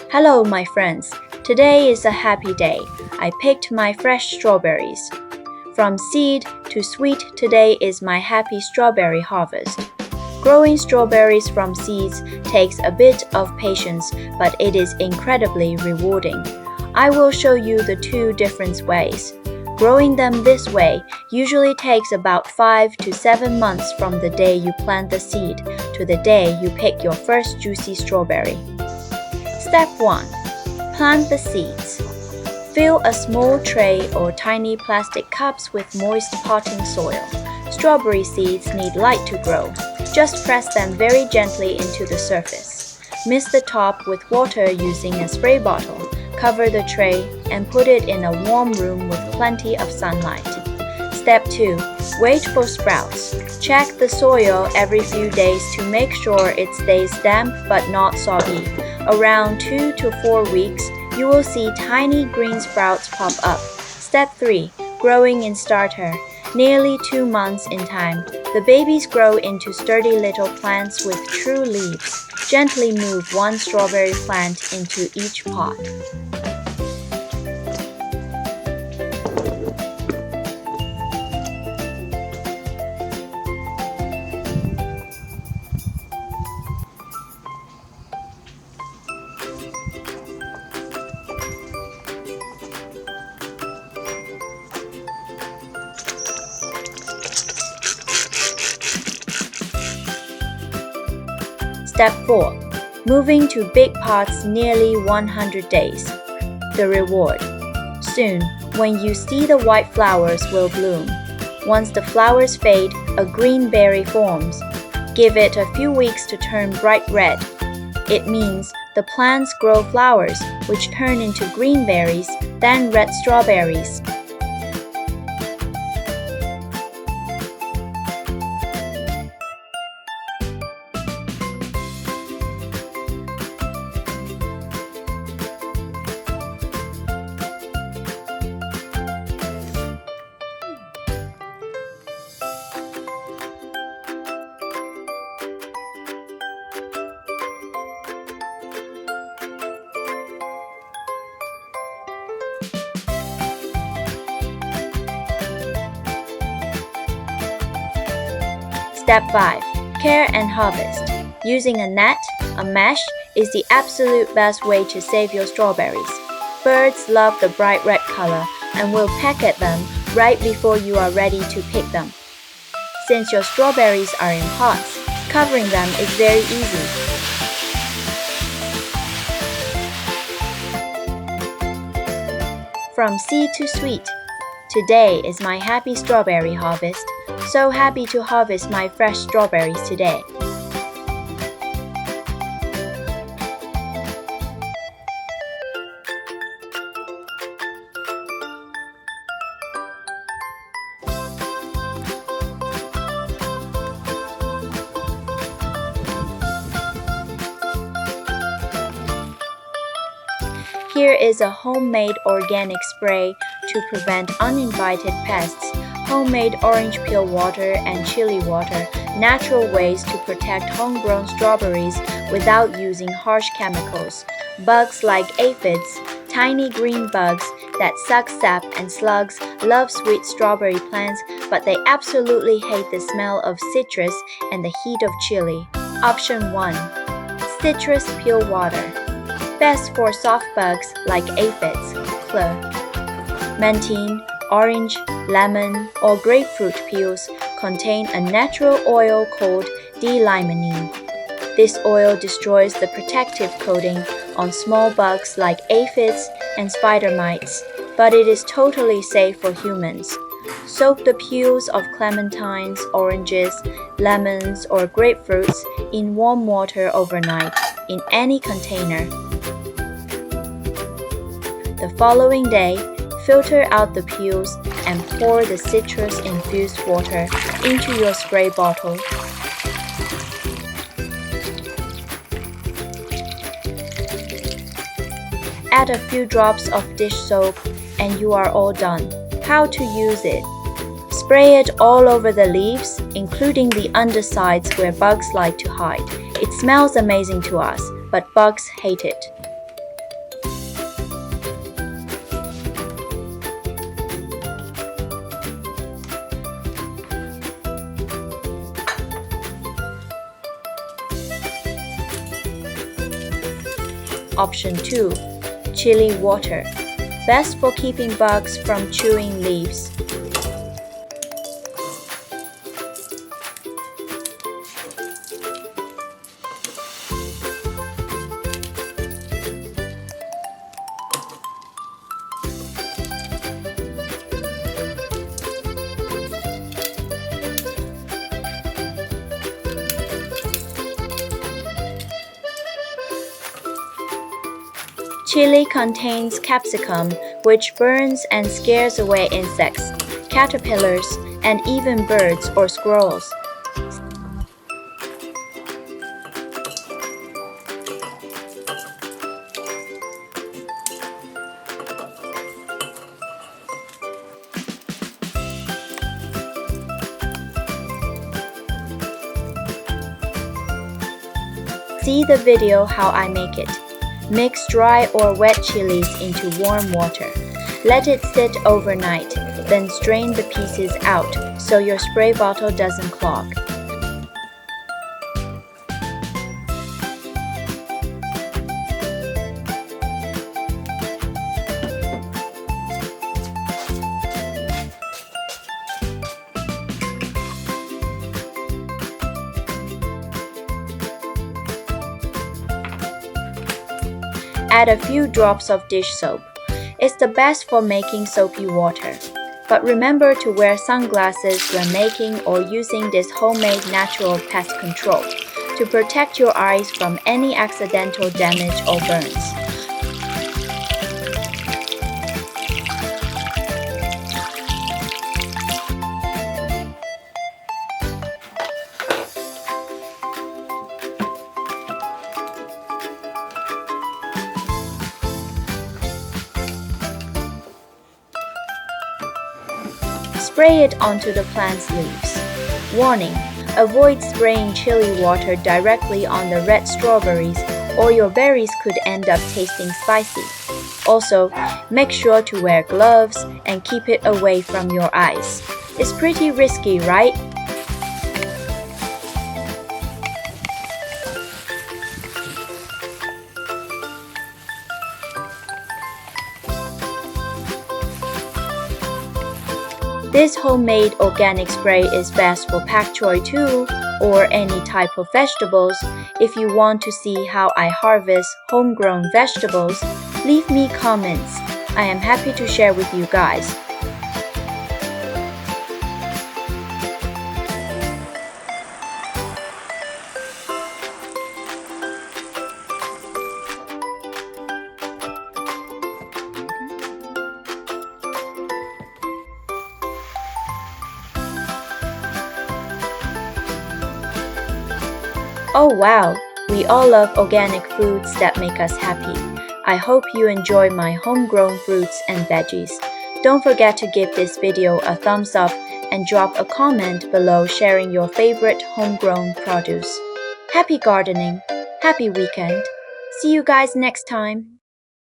Hello, my friends. Today is a happy day. I picked my fresh strawberries. From seed to sweet, today is my happy strawberry harvest. Growing strawberries from seeds takes a bit of patience, but it is incredibly rewarding. I will show you the two different ways. Growing them this way usually takes about 5 to 7 months from the day you plant the seed to the day you pick your first juicy strawberry. Step 1. Plant the seeds. Fill a small tray or tiny plastic cups with moist potting soil. Strawberry seeds need light to grow. Just press them very gently into the surface. Mix the top with water using a spray bottle. Cover the tray and put it in a warm room with plenty of sunlight. Step 2. Wait for sprouts. Check the soil every few days to make sure it stays damp but not soggy. Around 2 to 4 weeks, you will see tiny green sprouts pop up. Step 3. Growing in starter. Nearly 2 months in time, the babies grow into sturdy little plants with true leaves. Gently move one strawberry plant into each pot. Step 4. Moving to big pots nearly 100 days. The reward. Soon, when you see the white flowers will bloom. Once the flowers fade, a green berry forms. Give it a few weeks to turn bright red. It means the plants grow flowers, which turn into green berries, then red strawberries. Step 5. Care and harvest. Using a net, a mesh, is the absolute best way to save your strawberries. Birds love the bright red color and will peck at them right before you are ready to pick them. Since your strawberries are in pots, covering them is very easy. From seed to sweet. Today is my happy strawberry harvest. So happy to harvest my fresh strawberries today. Here is a homemade organic spray to prevent uninvited pests. Homemade orange peel water and chili water, natural ways to protect homegrown strawberries without using harsh chemicals. Bugs like aphids, tiny green bugs that suck sap, and slugs love sweet strawberry plants, but they absolutely hate the smell of citrus and the heat of chili. Option 1. Citrus peel water. Best for soft bugs like aphids, mentine, orange, lemon, or grapefruit peels contain a natural oil called D-limonene. This oil destroys the protective coating on small bugs like aphids and spider mites, but it is totally safe for humans. Soak the peels of clementines, oranges, lemons, or grapefruits in warm water overnight in any container. The following day, filter out the peels and pour the citrus-infused water into your spray bottle. Add a few drops of dish soap and you are all done. How to use it? Spray it all over the leaves, including the undersides where bugs like to hide. It smells amazing to us, but bugs hate it. Option 2. Chili water. Best for keeping bugs from chewing leaves. Chili contains capsicum, which burns and scares away insects, caterpillars, and even birds or squirrels. See the video how I make it. Mix dry or wet chilies into warm water. Let it sit overnight, then strain the pieces out so your spray bottle doesn't clog. Add a few drops of dish soap. It's the best for making soapy water. But remember to wear sunglasses when making or using this homemade natural pest control to protect your eyes from any accidental damage or burns. Spray it onto the plant's leaves. Warning: avoid spraying chili water directly on the red strawberries or your berries could end up tasting spicy. Also, make sure to wear gloves and keep it away from your eyes. It's pretty risky, right? This homemade organic spray is best for pak choi too, or any type of vegetables. If you want to see how I harvest homegrown vegetables, leave me comments. I am happy to share with you guys. Oh wow, we all love organic foods that make us happy. I hope you enjoy my homegrown fruits and veggies. Don't forget to give this video a thumbs up and drop a comment below sharing your favorite homegrown produce. Happy gardening! Happy weekend! See you guys next time!